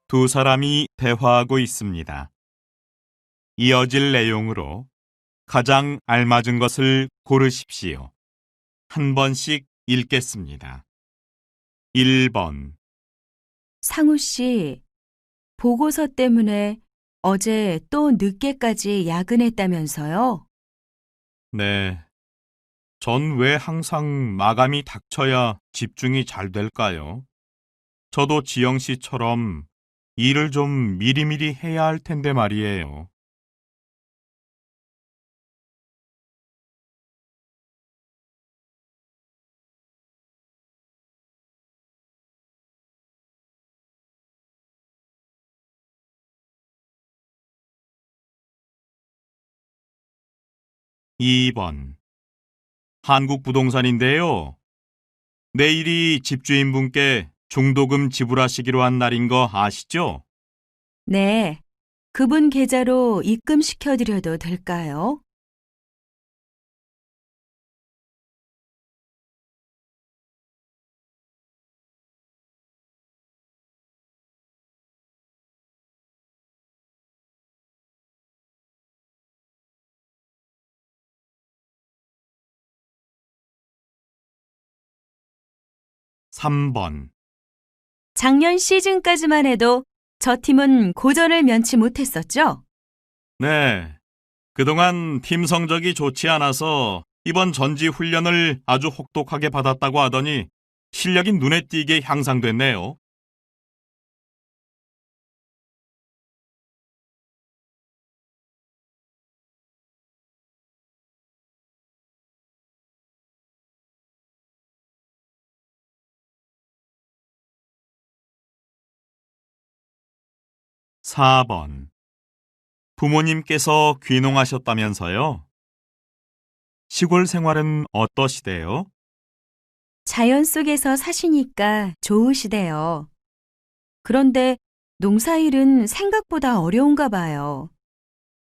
두 사람이 대화하고 있습니다. 이어질 내용으로 가장 알맞은 것을 고르십시오. 한 번씩 읽겠습니다. 1번, 상우 씨, 보고서 때문에 어제 또 늦게까지 야근했다면서요? 네. 전 왜 항상 마감이 닥쳐야 집중이 잘 될까요? 저도 지영 씨처럼 일을 좀 미리미리 해야 할 텐데 말이에요. 2번, 한국부동산인데요. 내일이 집주인분께 중도금 지불하시기로 한 날인 거 아시죠? 네, 그분 계좌로 입금시켜드려도 될까요? 3번, 작년 시즌까지만 해도 저 팀은 고전을 면치 못했었죠? 네. 그동안 팀 성적이 좋지 않아서 이번 전지 훈련을 아주 혹독하게 받았다고 하더니 실력이 눈에 띄게 향상됐네요. 4번, 부모님께서 귀농하셨다면서요? 시골 생활은 어떠시대요? 자연 속에서 사시니까 좋으시대요. 그런데 농사일은 생각보다 어려운가 봐요.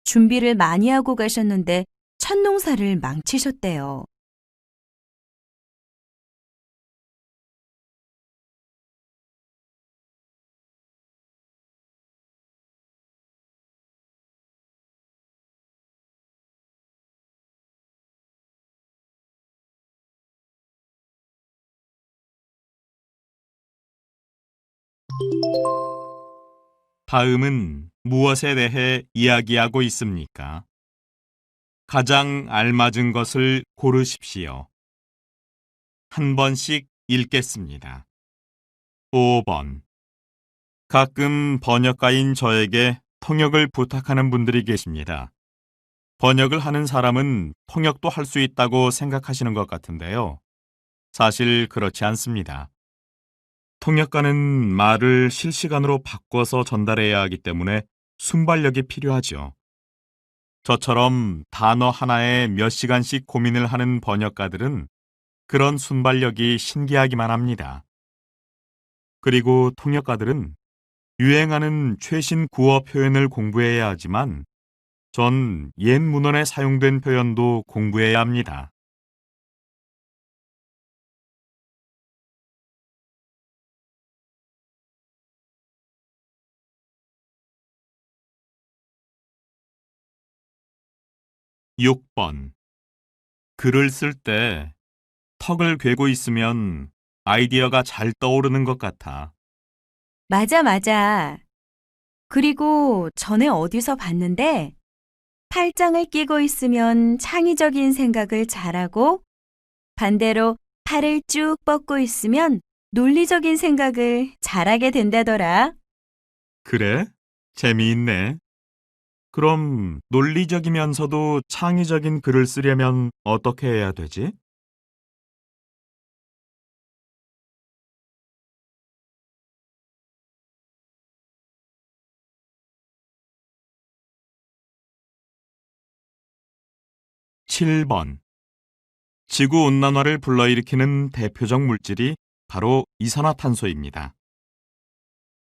준비를 많이 하고 가셨는데 첫 농사를 망치셨대요. 다음은 무엇에 대해 이야기하고 있습니까? 가장 알맞은 것을 고르십시오. 한 번씩 읽겠습니다. 5번. 가끔 번역가인 저에게 통역을 부탁하는 분들이 계십니다. 번역을 하는 사람은 통역도 할 수 있다고 생각하시는 것 같은데요. 사실 그렇지 않습니다. 통역가는 말을 실시간으로 바꿔서 전달해야 하기 때문에 순발력이 필요하죠. 저처럼 단어 하나에 몇 시간씩 고민을 하는 번역가들은 그런 순발력이 신기하기만 합니다. 그리고 통역가들은 유행하는 최신 구어 표현을 공부해야 하지만 전 옛 문헌에 사용된 표현도 공부해야 합니다. 6번. 글을 쓸 때 턱을 괴고 있으면 아이디어가 잘 떠오르는 것 같아. 맞아, 맞아. 그리고 전에 어디서 봤는데 팔짱을 끼고 있으면 창의적인 생각을 잘하고 반대로 팔을 쭉 뻗고 있으면 논리적인 생각을 잘하게 된다더라. 그래? 재미있네. 그럼 논리적이면서도 창의적인 글을 쓰려면 어떻게 해야 되지? 7번. 지구온난화를 불러일으키는 대표적 물질이 바로 이산화탄소입니다.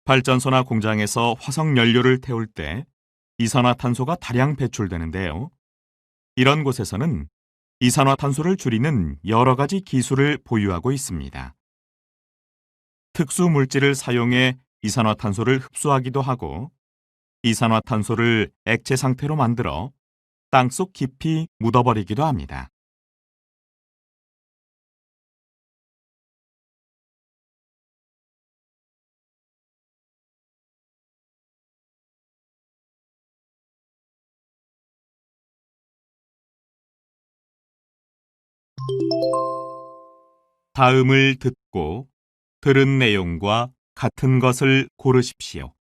발전소나 공장에서 화석 연료를 태울 때 이산화탄소가 다량 배출되는데요. 이런 곳에서는 이산화탄소를 줄이는 여러 가지 기술을 보유하고 있습니다. 특수 물질을 사용해 이산화탄소를 흡수하기도 하고 이산화탄소를 액체 상태로 만들어 땅속 깊이 묻어버리기도 합니다. 다음을 듣고 들은 내용과 같은 것을 고르십시오.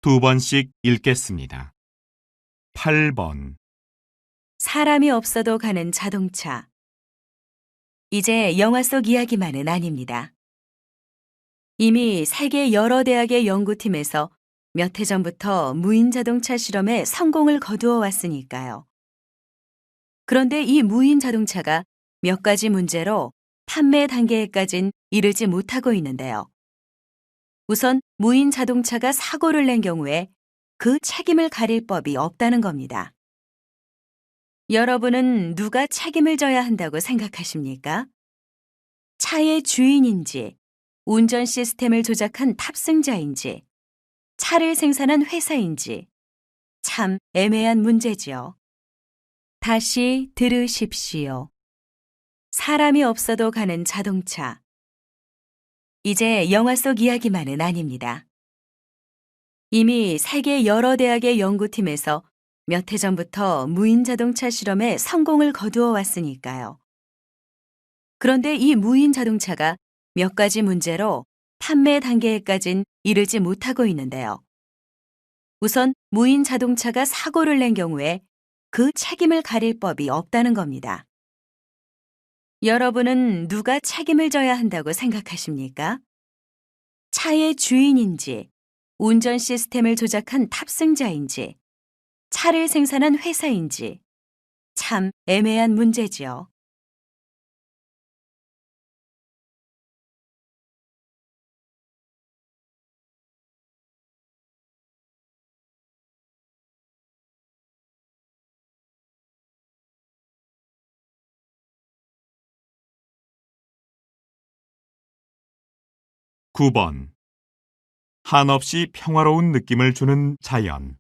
두 번씩 읽겠습니다. 8번. 사람이 없어도 가는 자동차. 이제 영화 속 이야기만은 아닙니다. 이미 세계 여러 대학의 연구팀에서 몇 해 전부터 무인 자동차 실험에 성공을 거두어 왔으니까요. 그런데 이 무인 자동차가 몇 가지 문제로 판매 단계에까진 이르지 못하고 있는데요. 우선 무인 자동차가 사고를 낸 경우에 그 책임을 가릴 법이 없다는 겁니다. 여러분은 누가 책임을 져야 한다고 생각하십니까? 차의 주인인지, 운전 시스템을 조작한 탑승자인지, 차를 생산한 회사인지, 참 애매한 문제지요. 다시 들으십시오. 사람이 없어도 가는 자동차. 이제 영화 속 이야기만은 아닙니다. 이미 세계 여러 대학의 연구팀에서 몇 해 전부터 무인 자동차 실험에 성공을 거두어 왔으니까요. 그런데 이 무인 자동차가 몇 가지 문제로 판매 단계에까진 이르지 못하고 있는데요. 우선 무인 자동차가 사고를 낸 경우에 그 책임을 가릴 법이 없다는 겁니다. 여러분은 누가 책임을 져야 한다고 생각하십니까? 차의 주인인지, 운전 시스템을 조작한 탑승자인지, 차를 생산한 회사인지, 참 애매한 문제지요. 구 번. 한없이 평화로운 느낌을 주는 자연.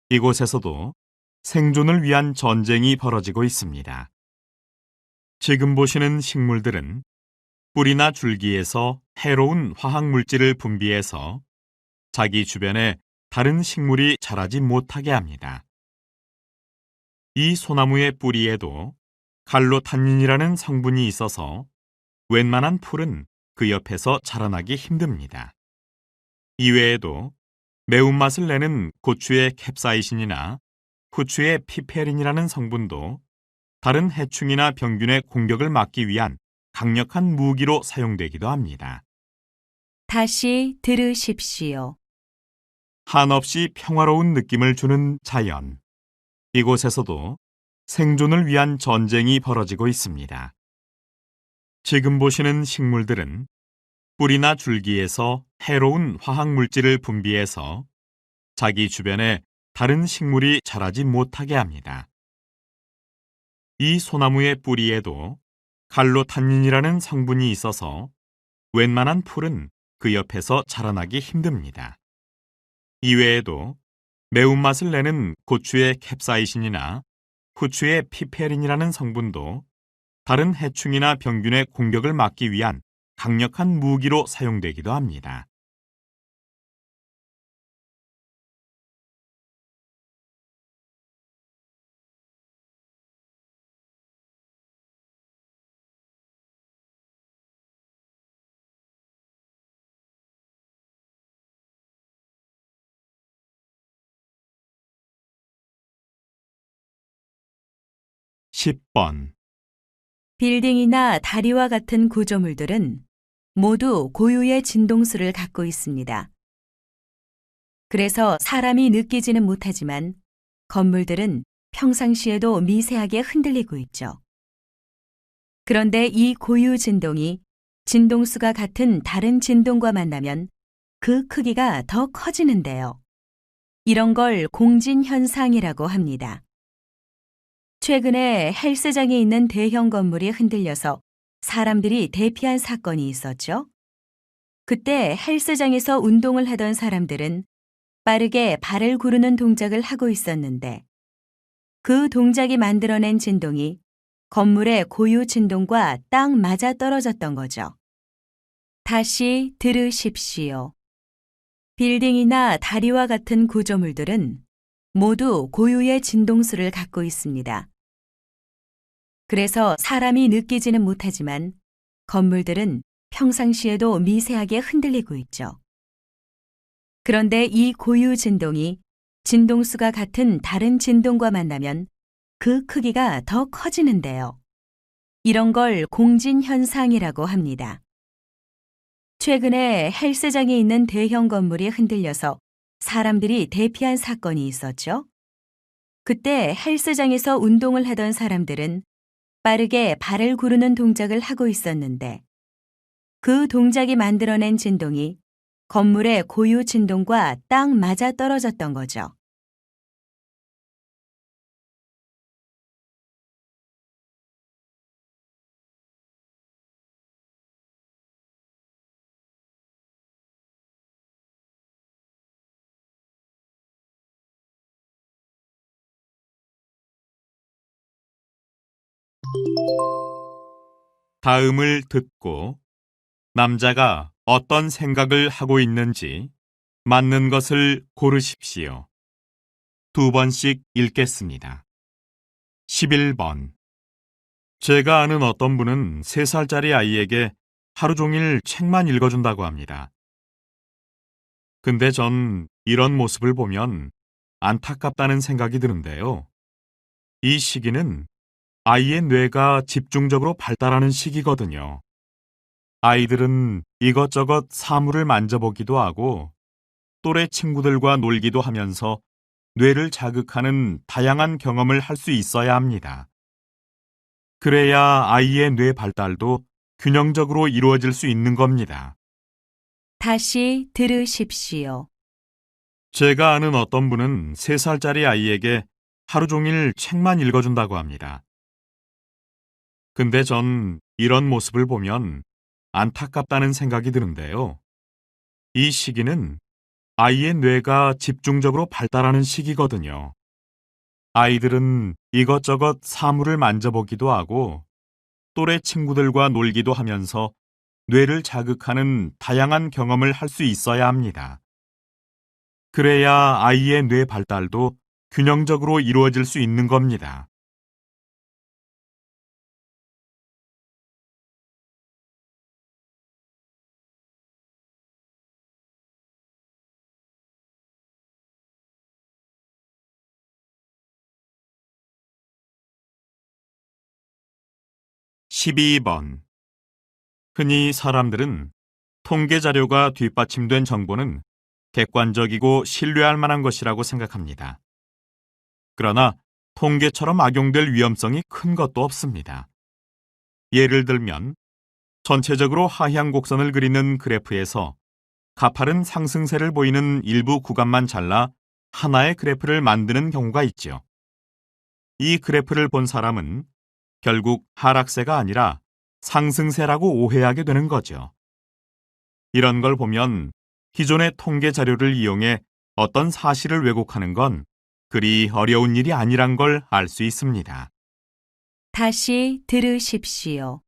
이곳에서도 생존을 위한 전쟁이 벌어지고 있습니다. 지금 보시는 식물들은 뿌리나 줄기에서 해로운 화학 물질을 분비해서 자기 주변에 다른 식물이 자라지 못하게 합니다. 이 소나무의 뿌리에도 갈로탄닌이라는 성분이 있어서 웬만한 풀은 그 옆에서 자라나기 힘듭니다. 이외에도 매운맛을 내는 고추의 캡사이신이나 후추의 피페린이라는 성분도 다른 해충이나 병균의 공격을 막기 위한 강력한 무기로 사용되기도 합니다. 다시 들으십시오. 한없이 평화로운 느낌을 주는 자연. 이곳에서도 생존을 위한 전쟁이 벌어지고 있습니다. 지금 보시는 식물들은 뿌리나 줄기에서 해로운 화학 물질을 분비해서 자기 주변에 다른 식물이 자라지 못하게 합니다. 이 소나무의 뿌리에도 갈로탄닌이라는 성분이 있어서 웬만한 풀은 그 옆에서 자라나기 힘듭니다. 이외에도 매운맛을 내는 고추의 캡사이신이나 후추의 피페린이라는 성분도 다른 해충이나 병균의 공격을 막기 위한 강력한 무기로 사용되기도 합니다. 십 번. 빌딩이나 다리와 같은 구조물들은 모두 고유의 진동수를 갖고 있습니다. 그래서 사람이 느끼지는 못하지만 건물들은 평상시에도 미세하게 흔들리고 있죠. 그런데 이 고유 진동이 진동수가 같은 다른 진동과 만나면 그 크기가 더 커지는데요. 이런 걸 공진현상이라고 합니다. 최근에 헬스장에 있는 대형 건물이 흔들려서 사람들이 대피한 사건이 있었죠. 그때 헬스장에서 운동을 하던 사람들은 빠르게 발을 구르는 동작을 하고 있었는데 그 동작이 만들어낸 진동이 건물의 고유 진동과 딱 맞아 떨어졌던 거죠. 다시 들으십시오. 빌딩이나 다리와 같은 구조물들은 모두 고유의 진동수를 갖고 있습니다. 그래서 사람이 느끼지는 못하지만 건물들은 평상시에도 미세하게 흔들리고 있죠. 그런데 이 고유 진동이 진동수가 같은 다른 진동과 만나면 그 크기가 더 커지는데요. 이런 걸 공진현상이라고 합니다. 최근에 헬스장에 있는 대형 건물이 흔들려서 사람들이 대피한 사건이 있었죠. 그때 헬스장에서 운동을 하던 사람들은 빠르게 발을 구르는 동작을 하고 있었는데 그 동작이 만들어낸 진동이 건물의 고유 진동과 딱 맞아 떨어졌던 거죠. 다음을 듣고 남자가 어떤 생각을 하고 있는지 맞는 것을 고르십시오. 두 번씩 읽겠습니다. 11번. 제가 아는 어떤 분은 3살짜리 아이에게 하루 종일 책만 읽어준다고 합니다. 근데 전 이런 모습을 보면 안타깝다는 생각이 드는데요. 이 시기는 아이의 뇌가 집중적으로 발달하는 시기거든요. 아이들은 이것저것 사물을 만져보기도 하고 또래 친구들과 놀기도 하면서 뇌를 자극하는 다양한 경험을 할 수 있어야 합니다. 그래야 아이의 뇌 발달도 균형적으로 이루어질 수 있는 겁니다. 다시 들으십시오. 제가 아는 어떤 분은 3살짜리 아이에게 하루 종일 책만 읽어준다고 합니다. 근데 전 이런 모습을 보면 안타깝다는 생각이 드는데요. 이 시기는 아이의 뇌가 집중적으로 발달하는 시기거든요. 아이들은 이것저것 사물을 만져보기도 하고 또래 친구들과 놀기도 하면서 뇌를 자극하는 다양한 경험을 할 수 있어야 합니다. 그래야 아이의 뇌 발달도 균형적으로 이루어질 수 있는 겁니다. (12번) 흔히 사람들은 통계 자료가 뒷받침된 정보는 객관적이고 신뢰할 만한 것이라고 생각합니다. 그러나 통계처럼 악용될 위험성이 큰 것도 없습니다. 예를 들면 전체적으로 하향 곡선을 그리는 그래프에서 가파른 상승세를 보이는 일부 구간만 잘라 하나의 그래프를 만드는 경우가 있죠. 이 그래프를 본 사람은 결국 하락세가 아니라 상승세라고 오해하게 되는 거죠. 이런 걸 보면 기존의 통계 자료를 이용해 어떤 사실을 왜곡하는 건 그리 어려운 일이 아니란 걸 알 수 있습니다. 다시 들으십시오.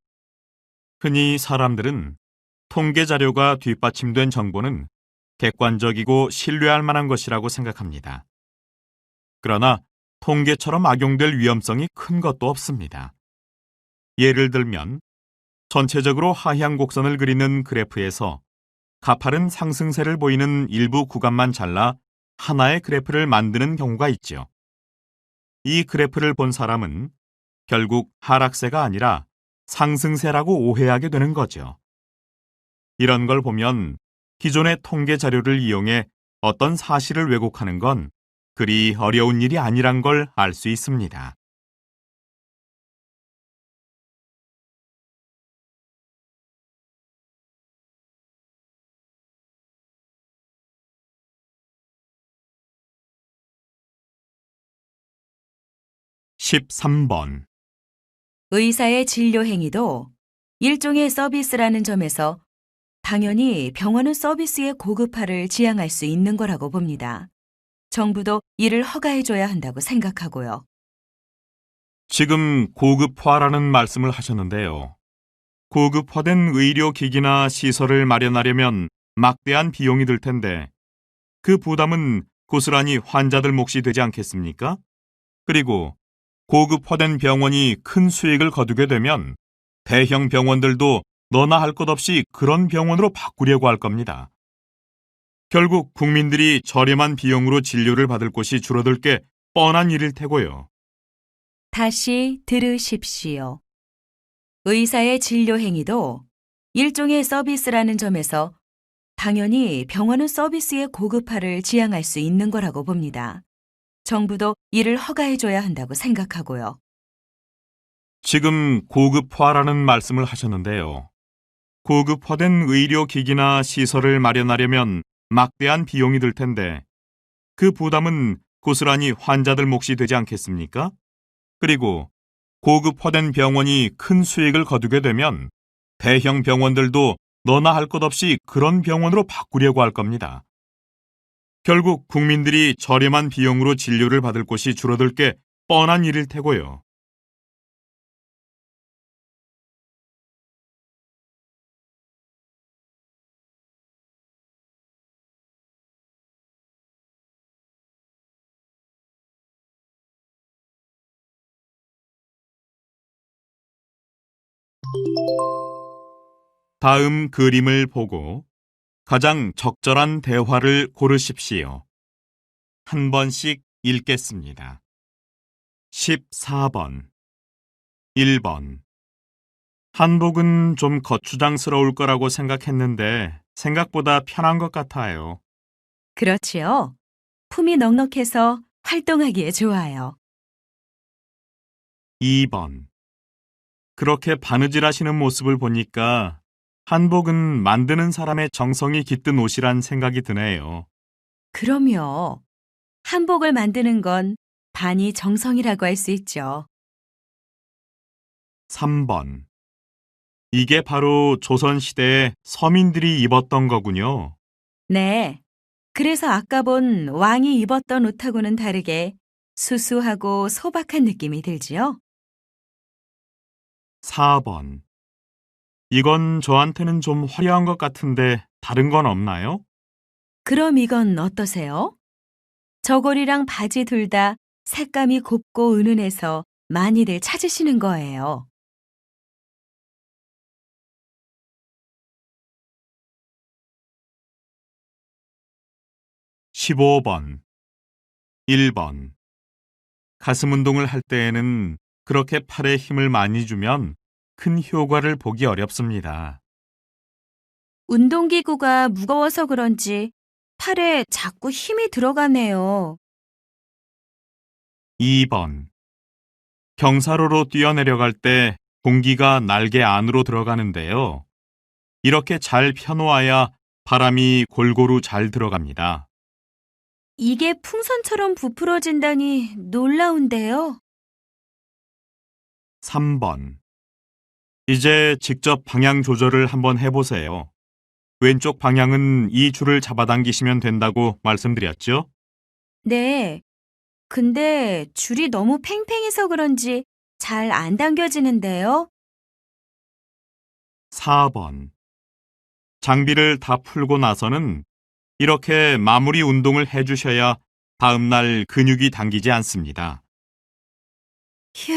흔히 사람들은 통계 자료가 뒷받침된 정보는 객관적이고 신뢰할 만한 것이라고 생각합니다. 그러나 통계처럼 악용될 위험성이 큰 것도 없습니다. 예를 들면 전체적으로 하향 곡선을 그리는 그래프에서 가파른 상승세를 보이는 일부 구간만 잘라 하나의 그래프를 만드는 경우가 있죠. 이 그래프를 본 사람은 결국 하락세가 아니라 상승세라고 오해하게 되는 거죠. 이런 걸 보면 기존의 통계 자료를 이용해 어떤 사실을 왜곡하는 건 그리 어려운 일이 아니란 걸 알 수 있습니다. (13번) 의사의 진료 행위도 일종의 서비스라는 점에서 당연히 병원은 서비스의 고급화를 지향할 수 있는 거라고 봅니다. 정부도 이를 허가해줘야 한다고 생각하고요. 지금 고급화라는 말씀을 하셨는데요. 고급화된 의료기기나 시설을 마련하려면 막대한 비용이 들 텐데 그 부담은 고스란히 환자들 몫이 되지 않겠습니까? 그리고 고급화된 병원이 큰 수익을 거두게 되면 대형 병원들도 너나 할 것 없이 그런 병원으로 바꾸려고 할 겁니다. 결국 국민들이 저렴한 비용으로 진료를 받을 곳이 줄어들 게 뻔한 일일 테고요. 다시 들으십시오. 의사의 진료 행위도 일종의 서비스라는 점에서 당연히 병원은 서비스의 고급화를 지향할 수 있는 거라고 봅니다. 정부도 이를 허가해줘야 한다고 생각하고요. 지금 고급화라는 말씀을 하셨는데요. 고급화된 의료기기나 시설을 마련하려면 막대한 비용이 들 텐데 그 부담은 고스란히 환자들 몫이 되지 않겠습니까? 그리고 고급화된 병원이 큰 수익을 거두게 되면 대형 병원들도 너나 할 것 없이 그런 병원으로 바꾸려고 할 겁니다. 결국 국민들이 저렴한 비용으로 진료를 받을 곳이 줄어들 게 뻔한 일일 테고요. 다음 그림을 보고 가장 적절한 대화를 고르십시오. 한 번씩 읽겠습니다. 14번, 1번. 한복은 좀 거추장스러울 거라고 생각했는데 생각보다 편한 것 같아요. 그렇지요. 품이 넉넉해서 활동하기에 좋아요. 2번. 그렇게 바느질하시는 모습을 보니까 한복은 만드는 사람의 정성이 깃든 옷이란 생각이 드네요. 그럼요. 한복을 만드는 건 반이 정성이라고 할 수 있죠. 3번. 이게 바로 조선시대에 서민들이 입었던 거군요. 네. 그래서 아까 본 왕이 입었던 옷하고는 다르게 수수하고 소박한 느낌이 들지요? 4번. 이건 저한테는 좀 화려한 것 같은데 다른 건 없나요? 그럼 이건 어떠세요? 저고리랑 바지 둘 다 색감이 곱고 은은해서 많이들 찾으시는 거예요. 15번. 1번. 가슴 운동을 할 때에는 그렇게 팔에 힘을 많이 주면 큰 효과를 보기 어렵습니다. 운동기구가 무거워서 그런지 팔에 자꾸 힘이 들어가네요. 2번. 경사로로 뛰어내려갈 때 공기가 날개 안으로 들어가는데요. 이렇게 잘 펴놓아야 바람이 골고루 잘 들어갑니다. 이게 풍선처럼 부풀어진다니 놀라운데요. 3번. 이제 직접 방향 조절을 한번 해보세요. 왼쪽 방향은 이 줄을 잡아당기시면 된다고 말씀드렸죠? 네. 근데 줄이 너무 팽팽해서 그런지 잘 안 당겨지는데요. 4번. 장비를 다 풀고 나서는 이렇게 마무리 운동을 해주셔야 다음날 근육이 당기지 않습니다. 휴,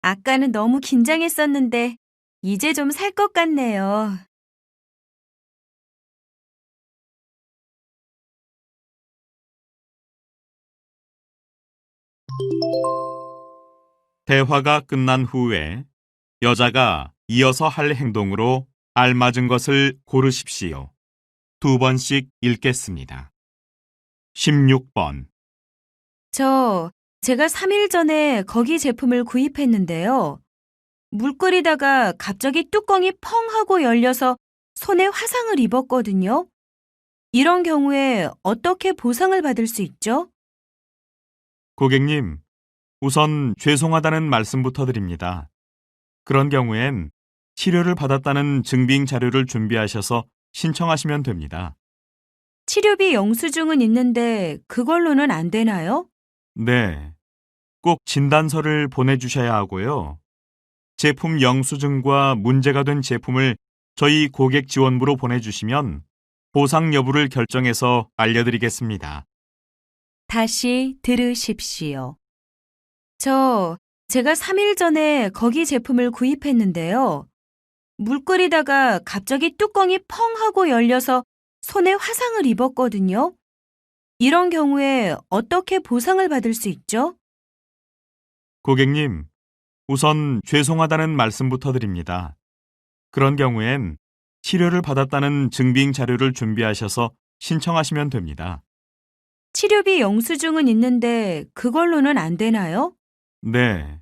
아까는 너무 긴장했었는데 이제 좀 살 것 같네요. 대화가 끝난 후에 여자가 이어서 할 행동으로 알맞은 것을 고르십시오. 두 번씩 읽겠습니다. 16번. 제가 3일 전에 거기 제품을 구입했는데요. 물 끓이다가 갑자기 뚜껑이 펑 하고 열려서 손에 화상을 입었거든요. 이런 경우에 어떻게 보상을 받을 수 있죠? 고객님, 우선 죄송하다는 말씀부터 드립니다. 그런 경우엔 치료를 받았다는 증빙 자료를 준비하셔서 신청하시면 됩니다. 치료비 영수증은 있는데 그걸로는 안 되나요? 네, 꼭 진단서를 보내주셔야 하고요. 제품 영수증과 문제가 된 제품을 저희 고객 지원부로 보내주시면 보상 여부를 결정해서 알려드리겠습니다. 다시 들으십시오. 제가 3일 전에 거기 제품을 구입했는데요. 물 끓이다가 갑자기 뚜껑이 펑 하고 열려서 손에 화상을 입었거든요. 이런 경우에 어떻게 보상을 받을 수 있죠? 고객님, 우선 죄송하다는 말씀부터 드립니다. 그런 경우엔 치료를 받았다는 증빙 자료를 준비하셔서 신청하시면 됩니다. 치료비 영수증은 있는데 그걸로는 안 되나요? 네,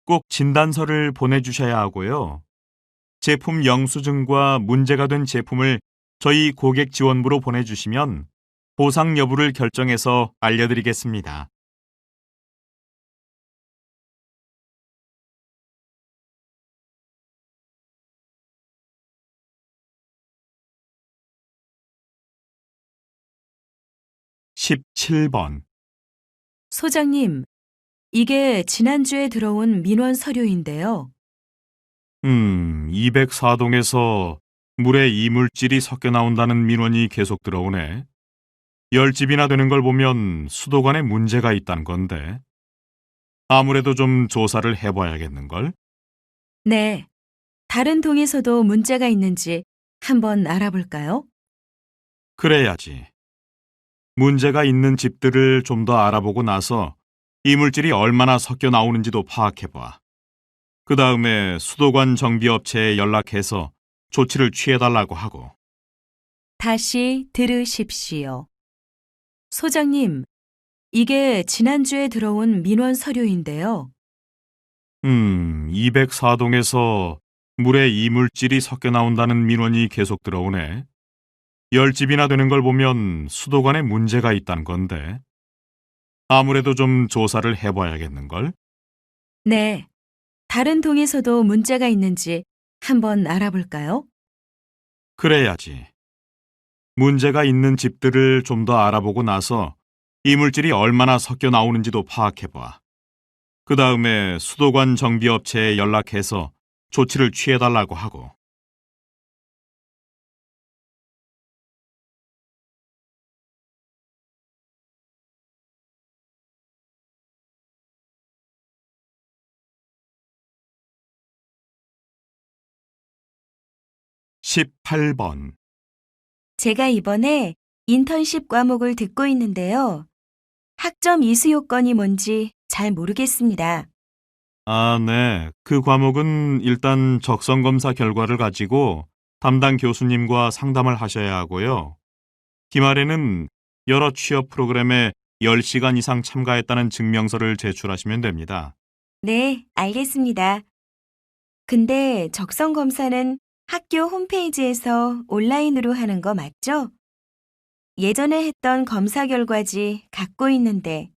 꼭 진단서를 보내주셔야 하고요. 제품 영수증과 문제가 된 제품을 저희 고객 지원부로 보내주시면 보상 여부를 결정해서 알려드리겠습니다. (17번) 소장님, 이게 지난주에 들어온 민원 서류인데요. 204동에서 물에 이물질이 섞여 나온다는 민원이 계속 들어오네. 10집이나 되는 걸 보면 수도관에 문제가 있다는 건데. 아무래도 좀 조사를 해봐야겠는걸? 네, 다른 동에서도 문제가 있는지 한번 알아볼까요? 그래야지. 문제가 있는 집들을 좀 더 알아보고 나서 이물질이 얼마나 섞여 나오는지도 파악해봐. 그 다음에 수도관 정비업체에 연락해서 조치를 취해달라고 하고. 다시 들으십시오. 소장님, 이게 지난주에 들어온 민원 서류인데요. 204동에서 물에 이물질이 섞여 나온다는 민원이 계속 들어오네. 10집이나 되는 걸 보면 수도관에 문제가 있다는 건데. 아무래도 좀 조사를 해봐야겠는걸? 네, 다른 동에서도 문제가 있는지 한번 알아볼까요? 그래야지. 문제가 있는 집들을 좀 더 알아보고 나서 이물질이 얼마나 섞여 나오는지도 파악해봐. 그 다음에 수도관 정비업체에 연락해서 조치를 취해달라고 하고. (18번) 제가 이번에 인턴십 과목을 듣고 있는데요. 학점 이수 요건이 뭔지 잘 모르겠습니다. 아, 네. 그 과목은 일단 적성검사 결과를 가지고 담당 교수님과 상담을 하셔야 하고요. 기말에는 여러 취업 프로그램에 10시간 이상 참가했다는 증명서를 제출하시면 됩니다. 네, 알겠습니다. 근데 적성 검사는 학교 홈페이지에서 온라인으로 하는 거 맞죠? 예전에 했던 검사 결과지 갖고 있는데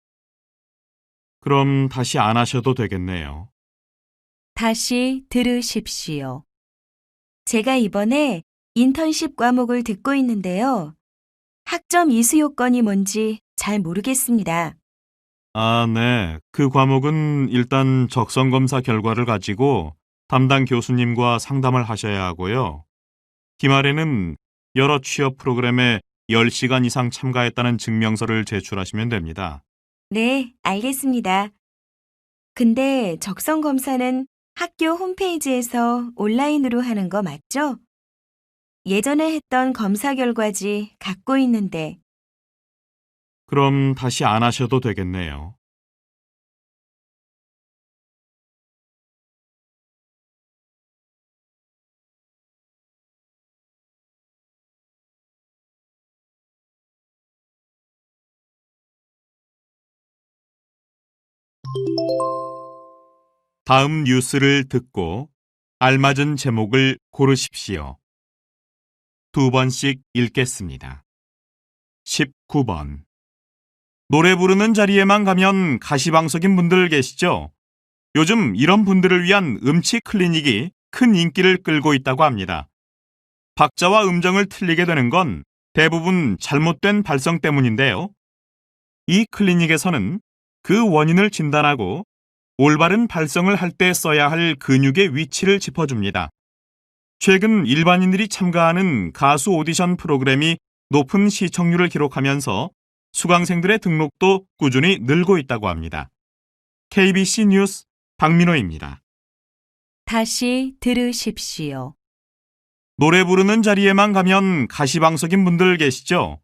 그럼 다시 안 하셔도 되겠네요. 다시 들으십시오. 제가 이번에 인턴십 과목을 듣고 있는데요. 학점 이수 요건이 뭔지 잘 모르겠습니다. 아, 네. 그 과목은 일단 적성검사 결과를 가지고 담당 교수님과 상담을 하셔야 하고요. 기말에는 여러 취업 프로그램에 10시간 이상 참가했다는 증명서를 제출하시면 됩니다. 네, 알겠습니다. 근데 적성 검사는 학교 홈페이지에서 온라인으로 하는 거 맞죠? 예전에 했던 검사 결과지 갖고 있는데 그럼 다시 안 하셔도 되겠네요. 다음 뉴스를 듣고 알맞은 제목을 고르십시오. 2번씩 읽겠습니다. 19번. 노래 부르는 자리에만 가면 가시방석인 분들 계시죠? 요즘 이런 분들을 위한 음치 클리닉이 큰 인기를 끌고 있다고 합니다. 박자와 음정을 틀리게 되는 건 대부분 잘못된 발성 때문인데요. 이 클리닉에서는 그 원인을 진단하고 올바른 발성을 할 때 써야 할 근육의 위치를 짚어줍니다. 최근 일반인들이 참가하는 가수 오디션 프로그램이 높은 시청률을 기록하면서 수강생들의 등록도 꾸준히 늘고 있다고 합니다. KBC 뉴스 박민호입니다. 다시 들으십시오. 노래 부르는 자리에만 가면 가시방석인 분들 계시죠?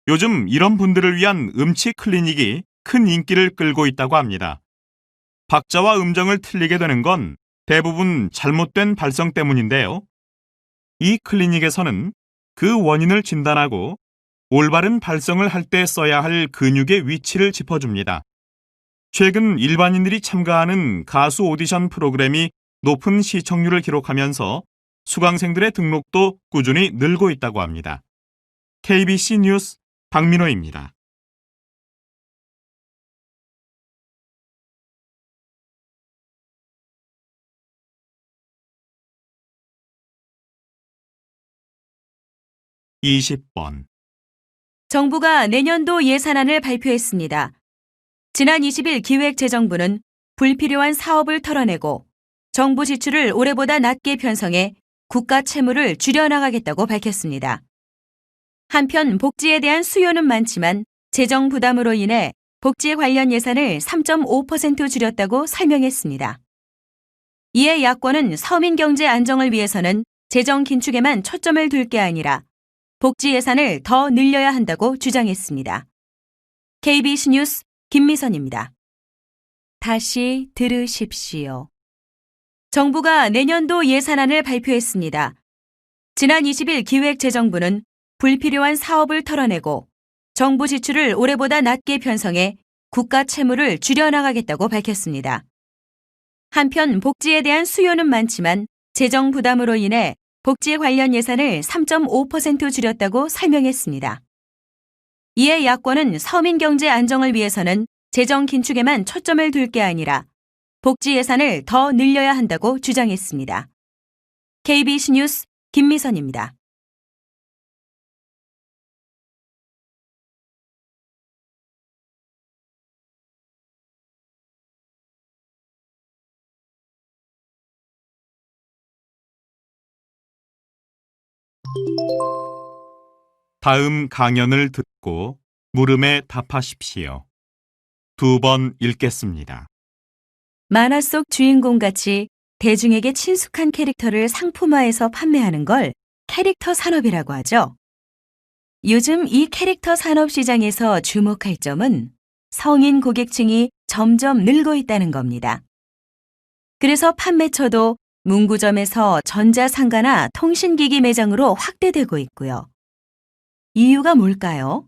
요즘 이런 분들을 위한 음치 클리닉이 큰 인기를 끌고 있다고 합니다. 박자와 음정을 틀리게 되는 건 대부분 잘못된 발성 때문인데요. 이 클리닉에서는 그 원인을 진단하고 올바른 발성을 할 때 써야 할 근육의 위치를 짚어줍니다. 최근 일반인들이 참가하는 가수 오디션 프로그램이 높은 시청률을 기록하면서 수강생들의 등록도 꾸준히 늘고 있다고 합니다. KBC 뉴스 박민호입니다. (20번) 정부가 내년도 예산안을 발표했습니다. 지난 20일 기획재정부는 불필요한 사업을 털어내고 정부 지출을 올해보다 낮게 편성해 국가 채무를 줄여나가겠다고 밝혔습니다. 한편 복지에 대한 수요는 많지만 재정 부담으로 인해 복지 관련 예산을 3.5% 줄였다고 설명했습니다. 이에 야권은 서민 경제 안정을 위해서는 재정 긴축에만 초점을 둘 게 아니라 복지 예산을 더 늘려야 한다고 주장했습니다. KBC 뉴스 김미선입니다. 다시 들으십시오. 정부가 내년도 예산안을 발표했습니다. 지난 20일 기획재정부는 불필요한 사업을 털어내고 정부 지출을 올해보다 낮게 편성해 국가 채무를 줄여나가겠다고 밝혔습니다. 한편 복지에 대한 수요는 많지만 재정 부담으로 인해 복지 관련 예산을 3.5% 줄였다고 설명했습니다. 이에 야권은 서민 경제 안정을 위해서는 재정 긴축에만 초점을 둘 게 아니라 복지 예산을 더 늘려야 한다고 주장했습니다. KBC 뉴스 김미선입니다. 다음 강연을 듣고 물음에 답하십시오. 2번 읽겠습니다. 만화 속 주인공같이 대중에게 친숙한 캐릭터를 상품화해서 판매하는 걸 캐릭터 산업이라고 하죠. 요즘 이 캐릭터 산업 시장에서 주목할 점은 성인 고객층이 점점 늘고 있다는 겁니다. 그래서 판매처도 문구점에서 전자상가나 통신기기 매장으로 확대되고 있고요. 이유가 뭘까요?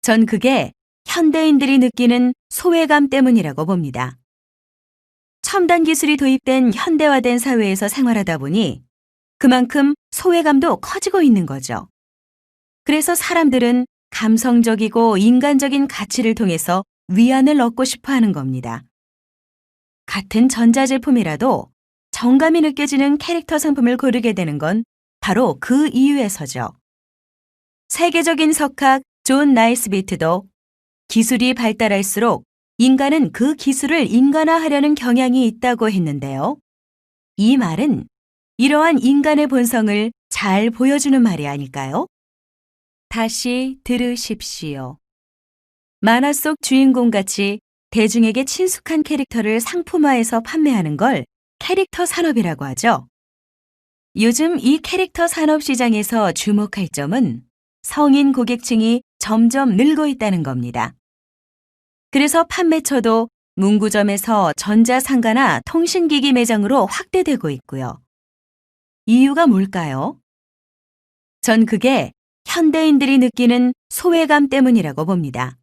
전 그게 현대인들이 느끼는 소외감 때문이라고 봅니다. 첨단 기술이 도입된 현대화된 사회에서 생활하다 보니 그만큼 소외감도 커지고 있는 거죠. 그래서 사람들은 감성적이고 인간적인 가치를 통해서 위안을 얻고 싶어 하는 겁니다. 같은 전자제품이라도 정감이 느껴지는 캐릭터 상품을 고르게 되는 건 바로 그 이유에서죠. 세계적인 석학 존 나이스비트도 기술이 발달할수록 인간은 그 기술을 인간화하려는 경향이 있다고 했는데요. 이 말은 이러한 인간의 본성을 잘 보여주는 말이 아닐까요? 다시 들으십시오. 만화 속 주인공같이 대중에게 친숙한 캐릭터를 상품화해서 판매하는 걸 캐릭터 산업이라고 하죠. 요즘 이 캐릭터 산업 시장에서 주목할 점은 성인 고객층이 점점 늘고 있다는 겁니다. 그래서 판매처도 문구점에서 전자상가나 통신기기 매장으로 확대되고 있고요. 이유가 뭘까요? 전 그게 현대인들이 느끼는 소외감 때문이라고 봅니다.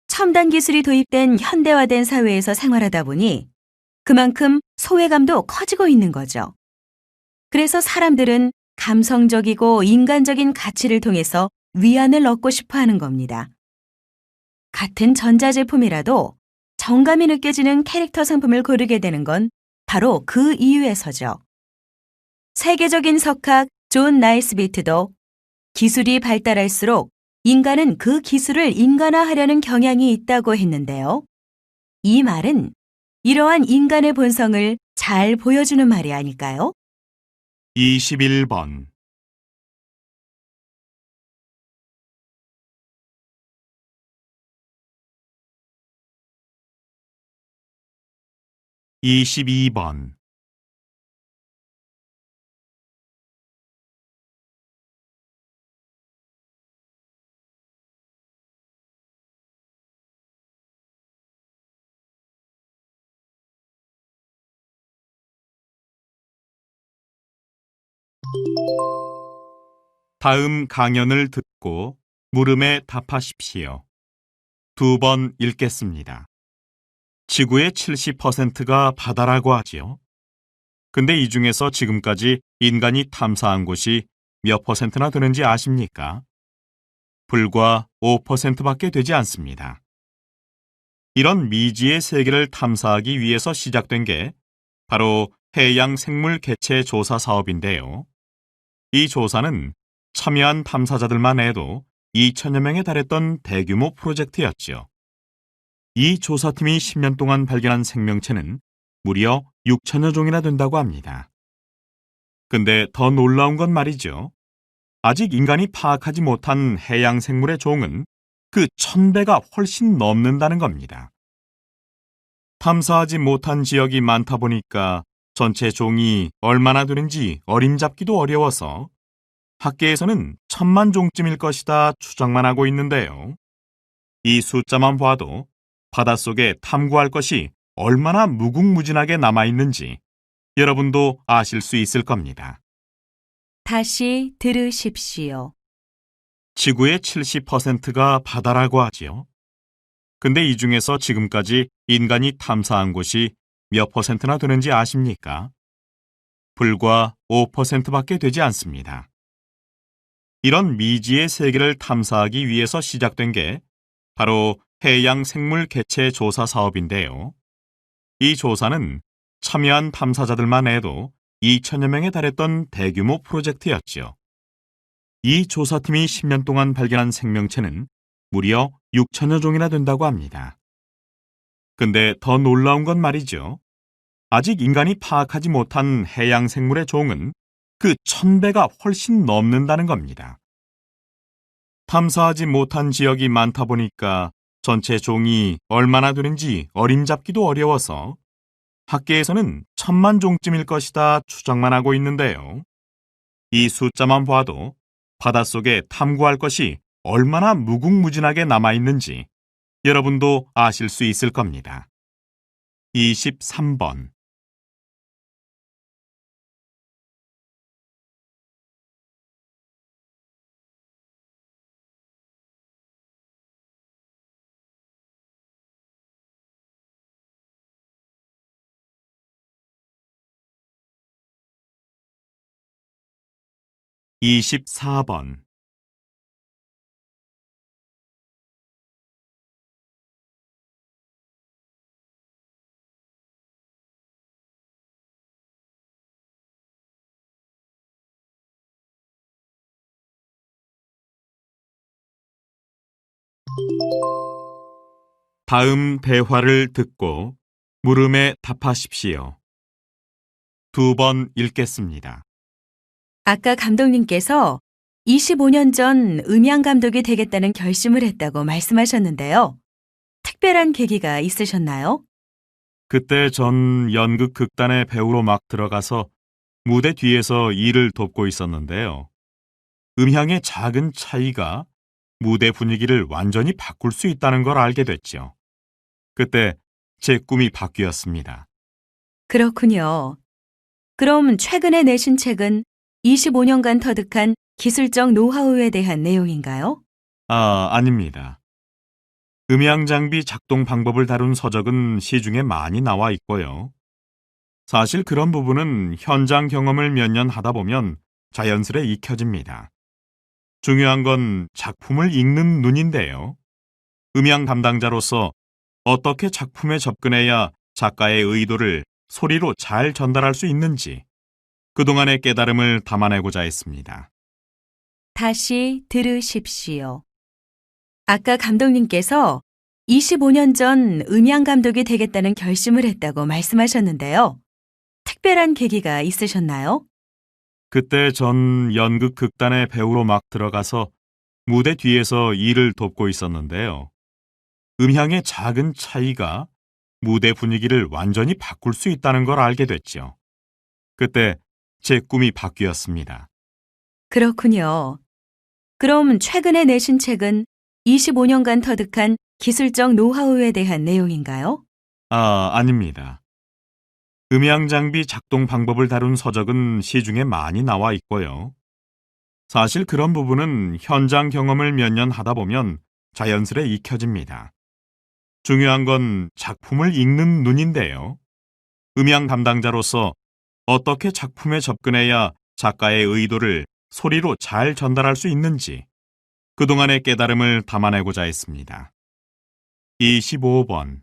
첨단 기술이 도입된 현대화된 사회에서 생활하다 보니 그만큼 소외감도 커지고 있는 거죠. 그래서 사람들은 감성적이고 인간적인 가치를 통해서 위안을 얻고 싶어 하는 겁니다. 같은 전자제품이라도 정감이 느껴지는 캐릭터 상품을 고르게 되는 건 바로 그 이유에서죠. 세계적인 석학 존 나이스비트도 기술이 발달할수록 인간은 그 기술을 인간화하려는 경향이 있다고 했는데요. 이 말은 이러한 인간의 본성을 잘 보여주는 말이 아닐까요? 21번. 22번. '다음 강연을 듣고 물음에 답하십시오. 2번 읽겠습니다. 지구의 70%가 바다라고 하지요. 근데 이 중에서 지금까지 인간이 탐사한 곳이 몇 퍼센트나 되는지 아십니까? 불과 5%밖에 되지 않습니다. 이런 미지의 세계를 탐사하기 위해서 시작된 게 바로 해양 생물 개체 조사 사업인데요. 이 조사는 참여한 탐사자들만 해도 2천여 명에 달했던 대규모 프로젝트였죠. 이 조사팀이 10년 동안 발견한 생명체는 무려 6천여 종이나 된다고 합니다. 근데 더 놀라운 건 말이죠. 아직 인간이 파악하지 못한 해양 생물의 종은 그 1000배가 훨씬 넘는다는 겁니다. 탐사하지 못한 지역이 많다 보니까 전체 종이 얼마나 되는지 어림잡기도 어려워서 학계에서는 1000만 종쯤일 것이다 추정만 하고 있는데요. 이 숫자만 봐도 바닷속에 탐구할 것이 얼마나 무궁무진하게 남아있는지 여러분도 아실 수 있을 겁니다. 다시 들으십시오. 지구의 70%가 바다라고 하지요. 근데 이 중에서 지금까지 인간이 탐사한 곳이 몇 퍼센트나 되는지 아십니까? 불과 5%밖에 되지 않습니다. 이런 미지의 세계를 탐사하기 위해서 시작된 게 바로 해양 생물 개체 조사 사업인데요. 이 조사는 참여한 탐사자들만 해도 2천여 명에 달했던 대규모 프로젝트였죠. 이 조사팀이 10년 동안 발견한 생명체는 무려 6천여 종이나 된다고 합니다. 근데 더 놀라운 건 말이죠. 아직 인간이 파악하지 못한 해양 생물의 종은 그 1000배가 훨씬 넘는다는 겁니다. 탐사하지 못한 지역이 많다 보니까 전체 종이 얼마나 되는지 어림잡기도 어려워서 학계에서는 1000만 종쯤일 것이다 추정만 하고 있는데요. 이 숫자만 봐도 바닷속에 탐구할 것이 얼마나 무궁무진하게 남아있는지 여러분도 아실 수 있을 겁니다. 23번. 24번. '다음 대화를 듣고 물음에 답하십시오. 2번 읽겠습니다. 아까 감독님께서 25년 전 음향 감독이 되겠다는 결심을 했다고 말씀하셨는데요. 특별한 계기가 있으셨나요? 그때 전 연극 극단의 배우로 막 들어가서 무대 뒤에서 일을 돕고 있었는데요. 음향의 작은 차이가 무대 분위기를 완전히 바꿀 수 있다는 걸 알게 됐죠. 그때 제 꿈이 바뀌었습니다. 그렇군요. 그럼 최근에 내신 책은 25년간 터득한 기술적 노하우에 대한 내용인가요? 아닙니다. 음향 장비 작동 방법을 다룬 서적은 시중에 많이 나와 있고요. 사실 그런 부분은 현장 경험을 몇 년 하다 보면 자연스레 익혀집니다. 중요한 건 작품을 읽는 눈인데요. 음향 담당자로서 어떻게 작품에 접근해야 작가의 의도를 소리로 잘 전달할 수 있는지 그동안의 깨달음을 담아내고자 했습니다. 다시 들으십시오. 아까 감독님께서 25년 전 음향 감독이 되겠다는 결심을 했다고 말씀하셨는데요. 특별한 계기가 있으셨나요? 그때 전 연극 극단의 배우로 막 들어가서 무대 뒤에서 일을 돕고 있었는데요. 음향의 작은 차이가 무대 분위기를 완전히 바꿀 수 있다는 걸 알게 됐죠. 그때 제 꿈이 바뀌었습니다. 그렇군요. 그럼 최근에 내신 책은 25년간 터득한 기술적 노하우에 대한 내용인가요? 아닙니다. 음향 장비 작동 방법을 다룬 서적은 시중에 많이 나와 있고요. 사실 그런 부분은 현장 경험을 몇 년 하다 보면 자연스레 익혀집니다. 중요한 건 작품을 읽는 눈인데요. 음향 담당자로서 어떻게 작품에 접근해야 작가의 의도를 소리로 잘 전달할 수 있는지 그동안의 깨달음을 담아내고자 했습니다. 25번.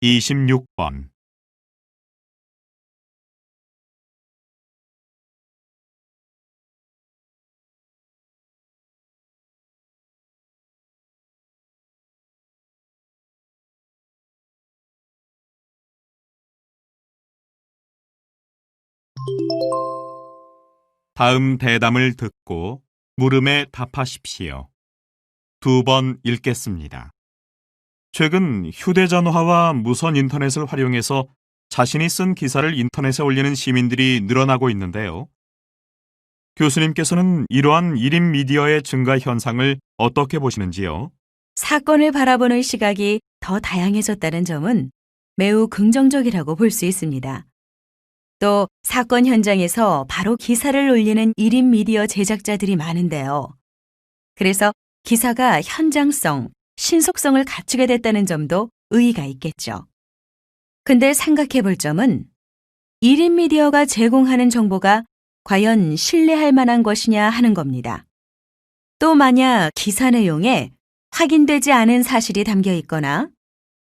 이십육 번. 다음 대담을 듣고 물음에 답하십시오. 2번 읽겠습니다. 최근 휴대전화와 무선 인터넷을 활용해서 자신이 쓴 기사를 인터넷에 올리는 시민들이 늘어나고 있는데요. 교수님께서는 이러한 1인 미디어의 증가 현상을 어떻게 보시는지요? 사건을 바라보는 시각이 더 다양해졌다는 점은 매우 긍정적이라고 볼 수 있습니다. 또 사건 현장에서 바로 기사를 올리는 1인 미디어 제작자들이 많은데요. 그래서 기사가 현장성, 신속성을 갖추게 됐다는 점도 의의가 있겠죠. 근데 생각해 볼 점은 1인 미디어가 제공하는 정보가 과연 신뢰할 만한 것이냐 하는 겁니다. 또 만약 기사 내용에 확인되지 않은 사실이 담겨 있거나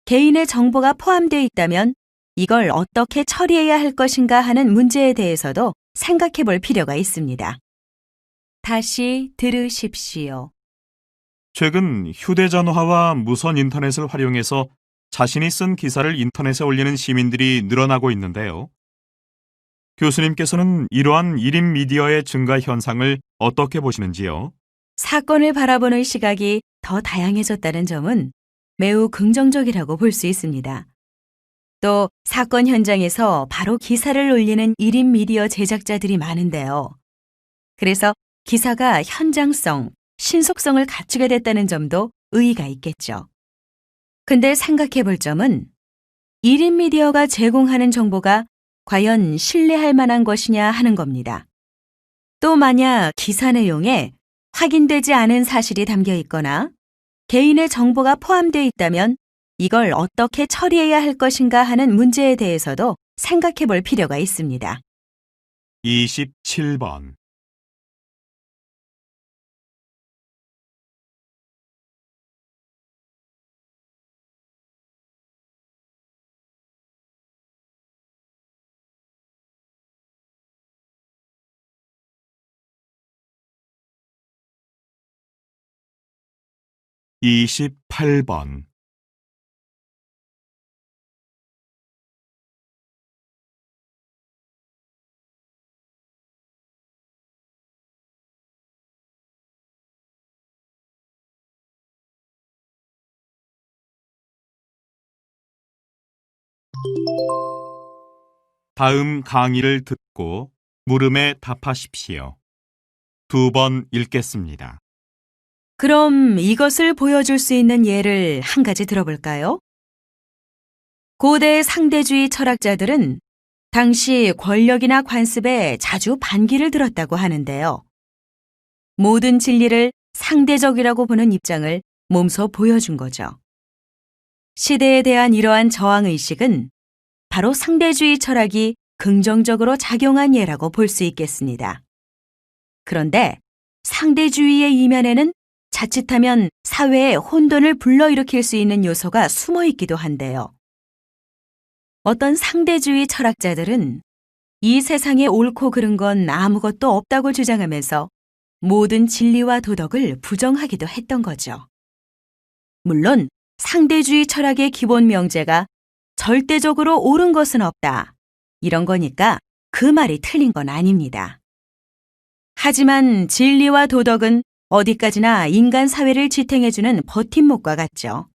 개인의 정보가 포함되어 있다면 이걸 어떻게 처리해야 할 것인가 하는 문제에 대해서도 생각해 볼 필요가 있습니다. 다시 들으십시오. 최근 휴대전화와 무선 인터넷을 활용해서 자신이 쓴 기사를 인터넷에 올리는 시민들이 늘어나고 있는데요. 교수님께서는 이러한 1인 미디어의 증가 현상을 어떻게 보시는지요? 사건을 바라보는 시각이 더 다양해졌다는 점은 매우 긍정적이라고 볼 수 있습니다. 또 사건 현장에서 바로 기사를 올리는 1인 미디어 제작자들이 많은데요. 그래서 기사가 현장성, 신속성을 갖추게 됐다는 점도 의의가 있겠죠. 근데 생각해 볼 점은 1인 미디어가 제공하는 정보가 과연 신뢰할 만한 것이냐 하는 겁니다. 또 만약 기사 내용에 확인되지 않은 사실이 담겨 있거나 개인의 정보가 포함되어 있다면 이걸 어떻게 처리해야 할 것인가 하는 문제에 대해서도 생각해 볼 필요가 있습니다. 27번. 이십팔 번. 다음 강의를 듣고 물음에 답하십시오. 2번 읽겠습니다. 그럼 이것을 보여줄 수 있는 예를 한 가지 들어볼까요? 고대 상대주의 철학자들은 당시 권력이나 관습에 자주 반기를 들었다고 하는데요. 모든 진리를 상대적이라고 보는 입장을 몸소 보여준 거죠. 시대에 대한 이러한 저항의식은 바로 상대주의 철학이 긍정적으로 작용한 예라고 볼 수 있겠습니다. 그런데 상대주의의 이면에는 자칫하면 사회에 혼돈을 불러일으킬 수 있는 요소가 숨어 있기도 한데요. 어떤 상대주의 철학자들은 이 세상에 옳고 그른 건 아무것도 없다고 주장하면서 모든 진리와 도덕을 부정하기도 했던 거죠. 물론 상대주의 철학의 기본 명제가 절대적으로 옳은 것은 없다, 이런 거니까 그 말이 틀린 건 아닙니다. 하지만 진리와 도덕은 어디까지나 인간 사회를 지탱해주는 버팀목과 같죠.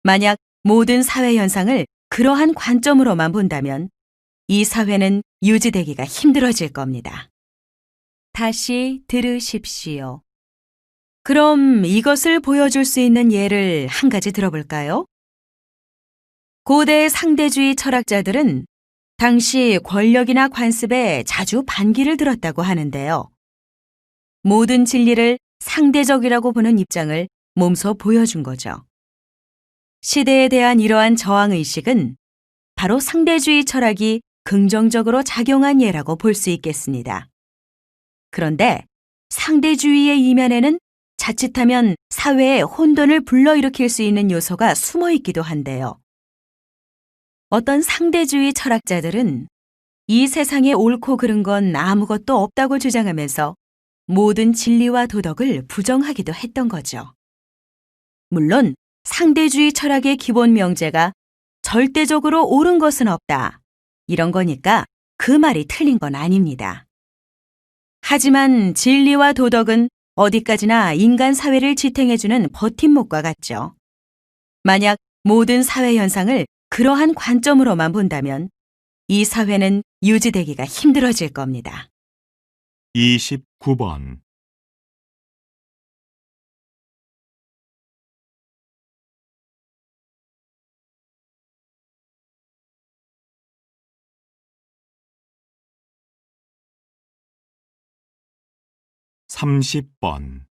만약 모든 사회 현상을 그러한 관점으로만 본다면 이 사회는 유지되기가 힘들어질 겁니다. 다시 들으십시오. 그럼 이것을 보여줄 수 있는 예를 한 가지 들어볼까요? 고대 상대주의 철학자들은 당시 권력이나 관습에 자주 반기를 들었다고 하는데요. 모든 진리를 상대적이라고 보는 입장을 몸소 보여준 거죠. 시대에 대한 이러한 저항의식은 바로 상대주의 철학이 긍정적으로 작용한 예라고 볼 수 있겠습니다. 그런데 상대주의의 이면에는 자칫하면 사회에 혼돈을 불러일으킬 수 있는 요소가 숨어 있기도 한데요. 어떤 상대주의 철학자들은 이 세상에 옳고 그른 건 아무것도 없다고 주장하면서 모든 진리와 도덕을 부정하기도 했던 거죠. 물론 상대주의 철학의 기본 명제가 절대적으로 옳은 것은 없다, 이런 거니까 그 말이 틀린 건 아닙니다. 하지만 진리와 도덕은 어디까지나 인간 사회를 지탱해주는 버팀목과 같죠. 만약 모든 사회 현상을 그러한 관점으로만 본다면 이 사회는 유지되기가 힘들어질 겁니다. 29번. (30번)